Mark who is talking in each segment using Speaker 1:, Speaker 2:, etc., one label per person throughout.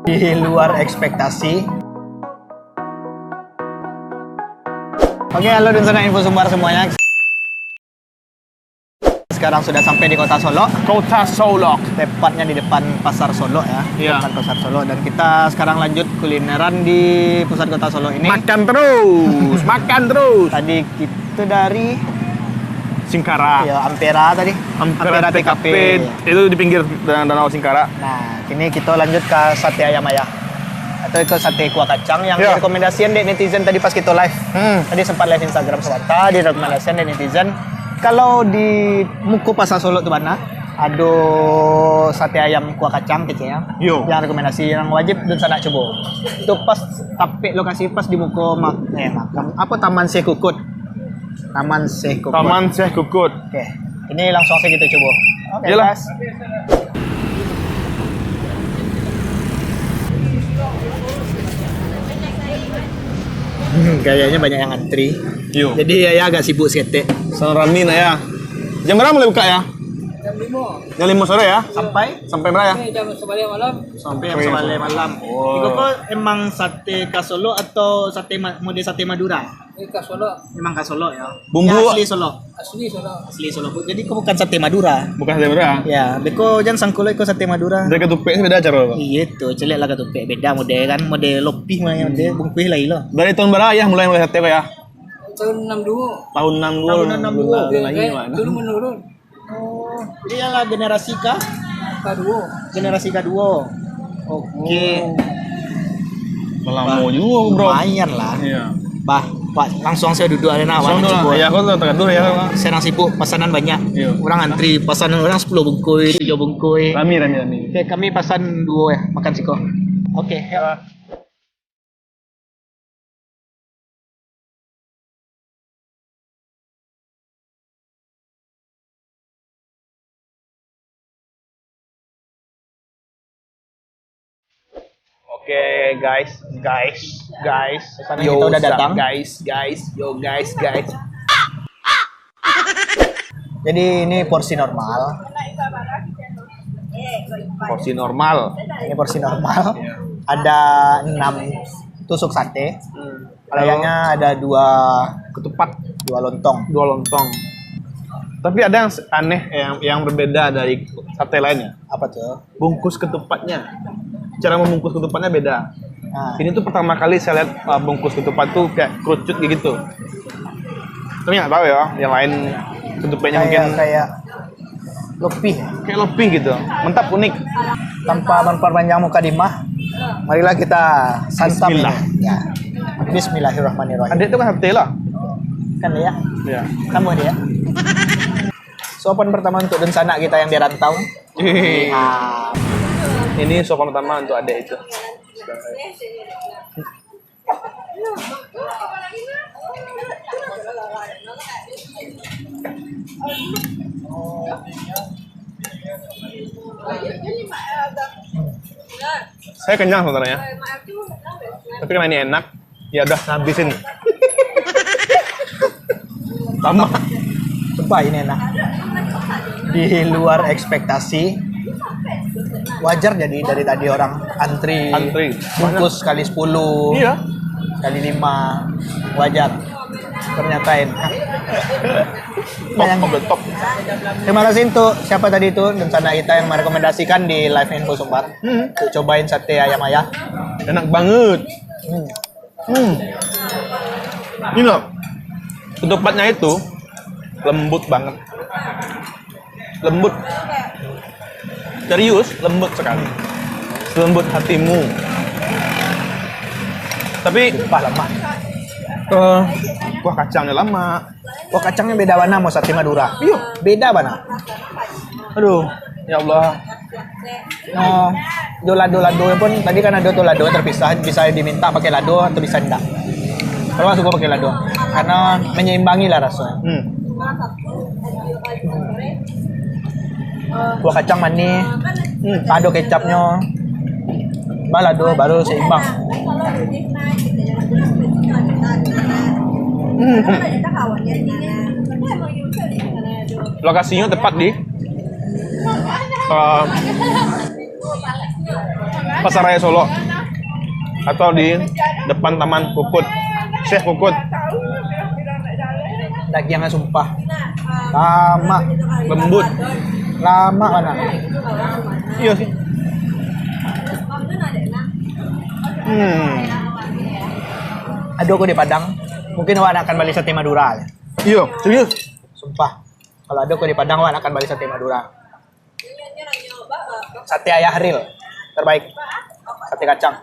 Speaker 1: Di luar ekspektasi. Oke, halo dan sana info sumber semuanya. Sekarang sudah sampai di kota Solo.
Speaker 2: Kota Solo.
Speaker 1: Tepatnya di depan Pasar Solo ya.
Speaker 2: Iya.
Speaker 1: Depan Pasar Solo. Dan kita sekarang lanjut kulineran di pusat kota Solo ini.
Speaker 2: Makan terus, makan terus.
Speaker 1: Tadi kita dari
Speaker 2: Singkara.
Speaker 1: ya, Ampera tadi.
Speaker 2: Ampera TKP. Itu di pinggir Danau Singkara.
Speaker 1: Nah, kini kita lanjut ke sate ayam ayah. Atau ke sate kuah kacang yang
Speaker 2: Ya.
Speaker 1: direkomendasikan di netizen tadi pas kita live. Tadi sempat live Instagram semata, direkomendasikan di netizen. Kalau di Muko Pasar Solo tuh mana? Ada sate ayam kuah kacang kecilnya.
Speaker 2: Yo.
Speaker 1: Yang rekomendasi yang wajib dan sana coba. Itu pas tapi lokasi pas di Muko makam apa Taman Syekh Kukut. Taman Syekh Kukut.
Speaker 2: Taman Syekh Kukut.
Speaker 1: Oke. Ini langsung saja kita coba. Oke,
Speaker 2: Yalah.
Speaker 1: guys. Kayaknya banyak yang antri.
Speaker 2: Yo.
Speaker 1: Jadi ya agak sibuk sekete.
Speaker 2: Sanramin ya. Jam berapa mulai buka ya? Jam 5 sore ya? Sampai berapa ya?
Speaker 1: Jam 11 malam. Sampai jam
Speaker 2: Oke.
Speaker 1: 11 malam.
Speaker 2: Oh.
Speaker 1: Itu kok emang sate khas Solo atau mode sate Madura?
Speaker 3: Khas Solo,
Speaker 1: Emang khas Solo ya.
Speaker 2: Bumbu-
Speaker 1: Ya, asli Solo.
Speaker 3: asli Solo.
Speaker 1: Asli Solo. Jadi kok bukan sate Madura.
Speaker 2: Bukan jam berapa?
Speaker 1: Ya, beko jangan sangkulo iko sate Madura.
Speaker 2: Dari ketupek sih beda cara, Pak.
Speaker 1: Iya tuh, celek lah ketupek beda mode kan, mode lopih mah mode bungkuih lah ilo.
Speaker 2: Dari tahun berapa ya mulai sate Pak ya?
Speaker 3: Tahun 62.
Speaker 2: Tahun 62.
Speaker 1: Tahun 62.
Speaker 2: Lagi gimana?
Speaker 3: Turun menurun.
Speaker 1: Oh, jadi adalah generasi
Speaker 3: Kedua.
Speaker 1: generasi kedua. Oke.
Speaker 2: Lama juga, Bro.
Speaker 1: Lumayan lah.
Speaker 2: Iya.
Speaker 1: Bah, Pak, langsung saya duduk ada
Speaker 2: Langsung
Speaker 1: nawan
Speaker 2: dulu. Ya, aku tuh tekan dulu ya. Pak.
Speaker 1: Saya nang sibuk, pesanan banyak.
Speaker 2: Iya.
Speaker 1: Orang antri, pesanan orang 10 bungkuy, 7 bungkuy.
Speaker 2: Rami.
Speaker 1: Oke, kami pesan 2 ya, makan siko. Oke, ya.
Speaker 2: Oke, guys.
Speaker 1: Pesanan kita udah datang.
Speaker 2: Guys.
Speaker 1: Jadi ini porsi normal.
Speaker 2: Porsi normal.
Speaker 1: Ini porsi normal. Ada 6 tusuk sate. Kayaknya ada 2
Speaker 2: Ketupat,
Speaker 1: lontong.
Speaker 2: 2 lontong. Tapi ada yang aneh yang berbeda dari sate lainnya.
Speaker 1: Apa tuh?
Speaker 2: Bungkus ketupatnya. Cara membungkus ketupatnya beda.
Speaker 1: Nah,
Speaker 2: Ini tuh pertama kali saya lihat bungkus ketupat tuh kayak kerucut kayak gitu. Tapi nggak tahu ya, yang lain ketupatnya mungkin
Speaker 1: kayak lebih
Speaker 2: kayak lebih gitu. Mantap, unik.
Speaker 1: tanpa memperpanjang mukadimah. Marilah kita santap
Speaker 2: Bismillah.
Speaker 1: ini. Ya. Bismillahirrahmanirrahim.
Speaker 2: Adik tuh kan sate lah.
Speaker 1: Kan ya?
Speaker 2: Iya.
Speaker 1: Kamu dia. Sopan pertama untuk densana kita yang di rantau. Ah,
Speaker 2: Ini sopan pertama untuk adik itu. Saya kenyang sebenarnya. Tapi karena ini enak, ya udah habisin. Tambah.
Speaker 1: sumpah ini enak. Di luar ekspektasi. Wajar jadi dari tadi orang antri. Bungkus kali 10.
Speaker 2: Iya.
Speaker 1: Kali 5. Wajar. Ternyata enak.
Speaker 2: Top.
Speaker 1: Terima kasih untuk siapa tadi itu rencana kita yang merekomendasikan di live info Sumbar untuk cobain sate ayam ayah.
Speaker 2: Enak banget. Ini loh, ketupatnya itu lembut banget. Lembut. Serius, lembut sekali. Selembut hatimu. Tapi
Speaker 1: Sumpah lemah.
Speaker 2: kuah kacangnya lama.
Speaker 1: Wah kacangnya beda warna mau sate Madura.
Speaker 2: Iya.
Speaker 1: Beda mana?
Speaker 2: Aduh, ya Allah.
Speaker 1: No, lado pun tadi kan ada tuh lado terpisah, bisa diminta pakai lado atau bisa enggak. Kalau suka pakai lado karena menyeimbangi lah rasanya. Kuah kacang manis, ada kecapnya, balado baru seimbang.
Speaker 2: Lokasinya tepat di Pasar Raya Solo atau di depan Taman Puput, Syekh Puput.
Speaker 1: Dagingnya sumpah lama,
Speaker 2: Lembut.
Speaker 1: lama mana.
Speaker 2: Iya sih.
Speaker 1: Aduh, aku di Padang, mungkin Wan akan balik sate Madura.
Speaker 2: Iya, serius.
Speaker 1: Sumpah, kalau ada aku di Padang, Wan akan balik sate Madura. Sate ayah real, terbaik. Sate kacang.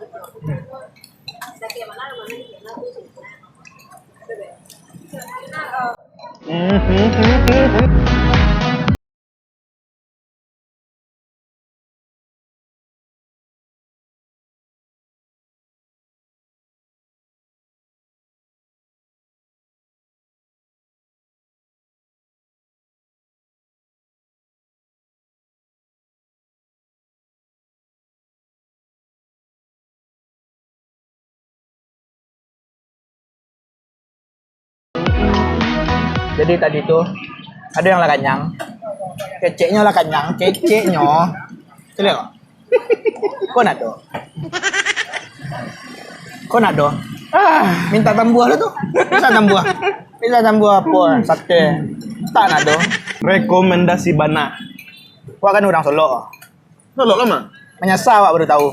Speaker 1: Jadi tadi tuh ada yang lah kenyang, keceknya lah kenyang, keceknya, cile kok. Kok nak do? Kok nak do? Minta tambuah lu tuh, bisa tambuah apa? Sate, tak nak do.
Speaker 2: Rekomendasi Bana.
Speaker 1: Wah kan orang Solo,
Speaker 2: Solo lama.
Speaker 1: menyesal wak baru tahu.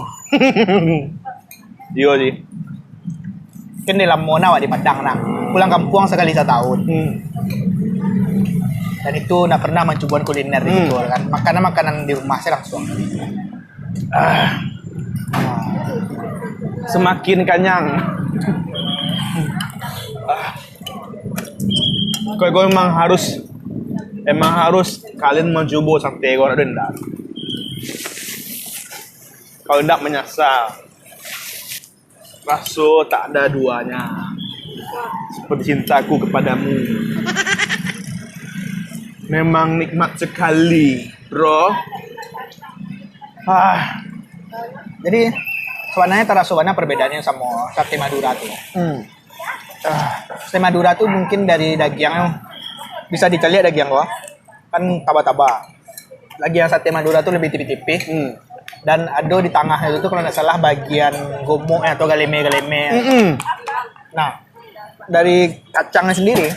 Speaker 2: Iya sih.
Speaker 1: Kan di Lamona wak di Padang nak, pulang kampung sekali setahun. Dan itu nak pernah mencoba kuliner gitu kan, makanan di rumah saya langsung.
Speaker 2: Semakin kenyang. Kau emang harus kalian mencoba sate goreng dendam. Kalau tidak menyesal. Rasa tak ada duanya. Seperti cintaku kepadamu. Memang nikmat sekali, bro.
Speaker 1: Jadi sebenarnya terasa mana perbedaannya sama sate Madura tuh. Sate Madura tuh mungkin dari daging bisa dicari daging gua kan taba-taba. Daging sate Madura tuh lebih tipis-tipis. Dan ada di tengahnya itu kalau nggak salah bagian gomok atau galeme-galeme. Nah, dari kacangnya sendiri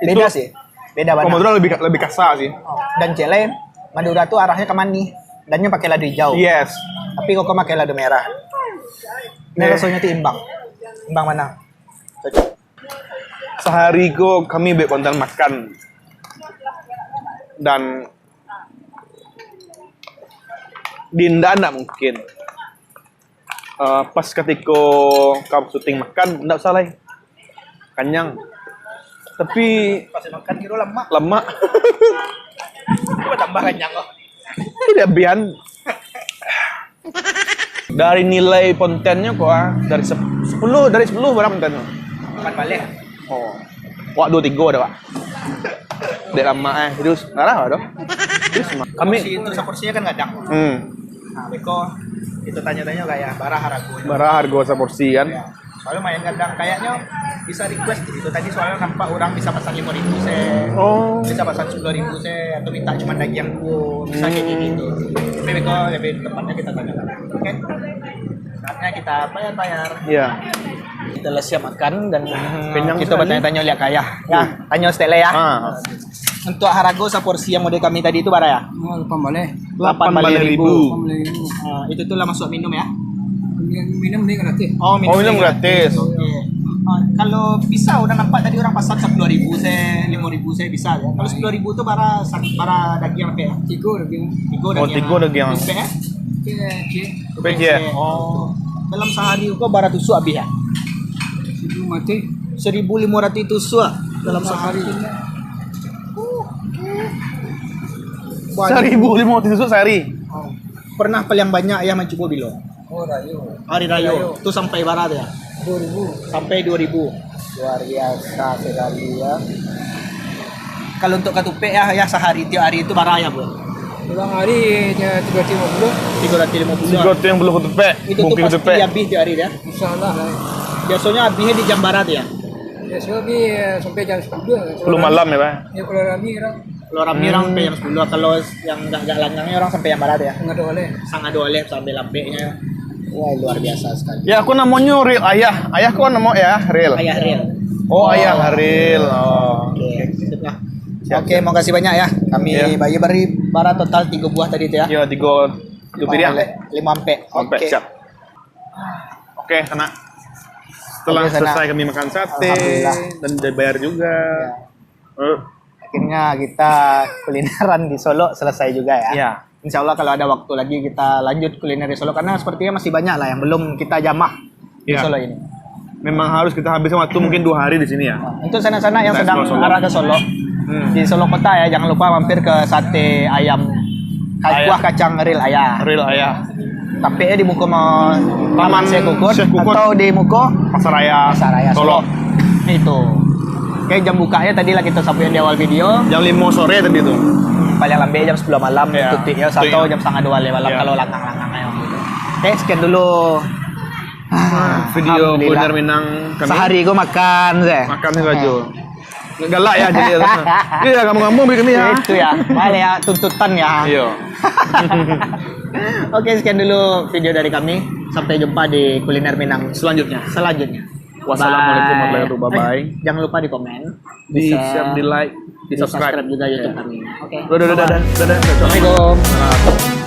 Speaker 1: beda sih. Beda
Speaker 2: Kalau
Speaker 1: banget.
Speaker 2: Madura lebih kasar sih.
Speaker 1: Dan cele Madura tuh arahnya ke manis. Dannya pakai lado hijau.
Speaker 2: Yes.
Speaker 1: Tapi kok pakai lado merah. Ini rasanya tuh imbang. Imbang mana? Cocok.
Speaker 2: Sehari kami baik konten makan. Dan Dinda enggak mungkin. Pas ketika kamu syuting makan, enggak usah lah. Kenyang. Tapi
Speaker 1: Pas makan kira lemak.
Speaker 2: lemak.
Speaker 1: Coba tambah kenyang kok.
Speaker 2: Tidak bian. Dari nilai kontennya kok dari 10 berapa kontennya?
Speaker 1: Makan balik.
Speaker 2: Oh. Wak 2 3 ada, Pak. Dek lama terus ngarah ada. Terus kami
Speaker 1: Itu seporsinya kan kadang. Nah, beko itu tanya-tanya kayak barah harago.
Speaker 2: berapa harga seporsi kan?
Speaker 1: Ya. Soalnya main kadang kayaknya bisa request gitu. Tadi soalnya nampak orang bisa pesan 5.000 se.
Speaker 2: Oh.
Speaker 1: Bisa pesan 10.000 se atau minta cuma daging bu. Bisa kayak gitu. Tapi beko lebih tepatnya kita tanya. Oke. Saatnya kita bayar.
Speaker 2: Iya.
Speaker 1: Kita siap makan dan
Speaker 2: Kenyang
Speaker 1: kita
Speaker 2: sekali.
Speaker 1: bertanya-tanya lihat kaya. Ya, tanya Stella ya. Untuk harago seporsi yang model kami tadi itu berapa ya?
Speaker 3: Oh, lupa balik.
Speaker 2: 8.000.
Speaker 1: Nah, itu tuh lah masuk minum ya.
Speaker 3: Minum nih gratis.
Speaker 2: Oh, minum gratis.
Speaker 1: Oke. Kalau bisa udah nampak tadi orang pasar 10.000 se, 5.000 se bisa ya. Kalau 10.000 tuh bara daging apa ya?
Speaker 3: Tiga lagi.
Speaker 1: Tiga
Speaker 2: Oh, tiga daging.
Speaker 1: Tupe ya?
Speaker 3: Cek.
Speaker 2: PJ.
Speaker 1: Oh. Dalam sehari kok bara tusuk habis ya?
Speaker 3: Sebelum mati.
Speaker 1: 1.500 tusuk dalam sehari.
Speaker 2: 1.500 tusuk sehari.
Speaker 1: Pernah paling banyak ayam mencukup bilo.
Speaker 3: Oh, rayu.
Speaker 1: Hari raya. Itu sampai barat ya?
Speaker 3: 2.000.
Speaker 1: Sampai 2.000. Luar biasa sekali ya. Kalau untuk ketupe ya sehari tiap hari itu barang ya, Bu.
Speaker 3: Pulang hari 350.
Speaker 1: 350.
Speaker 2: Sigot yang belum ketupe,
Speaker 1: Itu tuh
Speaker 2: mungkin
Speaker 1: pasti
Speaker 2: ketupe.
Speaker 1: habis tiap hari ya.
Speaker 3: Insyaallah lah.
Speaker 1: Biasanya habisnya di jam barat ya.
Speaker 3: Ya, so sampai jam 10.
Speaker 2: Belum malam ya, Pak.
Speaker 3: Ya kalau rami kan.
Speaker 1: Kalau Rambi orang sampai jam 10, kalau yang nggak langgangnya orang sampai jam barat ya.
Speaker 3: Enggak ada oleh.
Speaker 1: Sangat oleh sampai lampenya. Wah, luar biasa sekali.
Speaker 2: Ya aku namanya Real Ayah. Ayah kok nama ya Real.
Speaker 1: Ayah real.
Speaker 2: Oh, Ayah Real. Oh.
Speaker 1: Oke, sip lah.
Speaker 2: Siap,
Speaker 1: Oke, makasih banyak ya. Kami
Speaker 2: Iya.
Speaker 1: bagi bara total 3 buah tadi itu ya.
Speaker 2: Yo, tiga piring.
Speaker 1: 5 ampe.
Speaker 2: Sampai
Speaker 1: Oke.
Speaker 2: siap. Oke, sana. Setelah
Speaker 1: Oke, Sana.
Speaker 2: selesai kami makan sate
Speaker 1: Alhamdulillah.
Speaker 2: dan dibayar juga.
Speaker 1: Akhirnya kita kulineran di Solo selesai juga ya.
Speaker 2: Iya.
Speaker 1: Insya Allah kalau ada waktu lagi kita lanjut kuliner di Solo karena sepertinya masih banyak lah yang belum kita jamah di
Speaker 2: Iya.
Speaker 1: Solo ini.
Speaker 2: Memang harus kita habiskan waktu mungkin 2 hari di sini ya.
Speaker 1: Untuk sana-sana yang
Speaker 2: Kita
Speaker 1: sedang
Speaker 2: explore Solo.
Speaker 1: arah ke Solo, di Solo kota ya, jangan lupa mampir ke sate ayam kuah kacang real ayah.
Speaker 2: Real Ayah.
Speaker 1: Tapi di Muko mau Taman Syekh Kukut
Speaker 2: Syekh Kukut.
Speaker 1: atau di Muko
Speaker 2: Pasar Raya,
Speaker 1: Pasar Raya
Speaker 2: Solo.
Speaker 1: Itu. Oke, jam bukanya tadi lah kita sampaikan di awal video.
Speaker 2: Jam 5 sore tadi tuh.
Speaker 1: Paling lambat jam 10 malam,
Speaker 2: Iya.
Speaker 1: tutupnya
Speaker 2: Betul,
Speaker 1: atau
Speaker 2: ya.
Speaker 1: jam setengah 2 malam
Speaker 2: Iya.
Speaker 1: kalau langgang-langgang ayo gitu. Oke, sekian dulu.
Speaker 2: Video
Speaker 1: Alhamdulillah.
Speaker 2: kuliner Minang kami.
Speaker 1: Sehari gue makan sih.
Speaker 2: Makan nih Rajo. Galak ya jadi. Iya, ngomong-ngomong bikin ya.
Speaker 1: Itu ya, balik ya tuntutan ya.
Speaker 2: Iya.
Speaker 1: Oke, sekian dulu video dari kami. Sampai jumpa di kuliner Minang
Speaker 2: Selanjutnya.
Speaker 1: selanjutnya.
Speaker 2: Wassalamualaikum warahmatullahi wabarakatuh. Bye.
Speaker 1: Jangan lupa di komen,
Speaker 2: Di share, di like, di
Speaker 1: di subscribe
Speaker 2: subscribe.
Speaker 1: juga YouTube kami. Oke.
Speaker 2: Dadah.
Speaker 1: Assalamualaikum.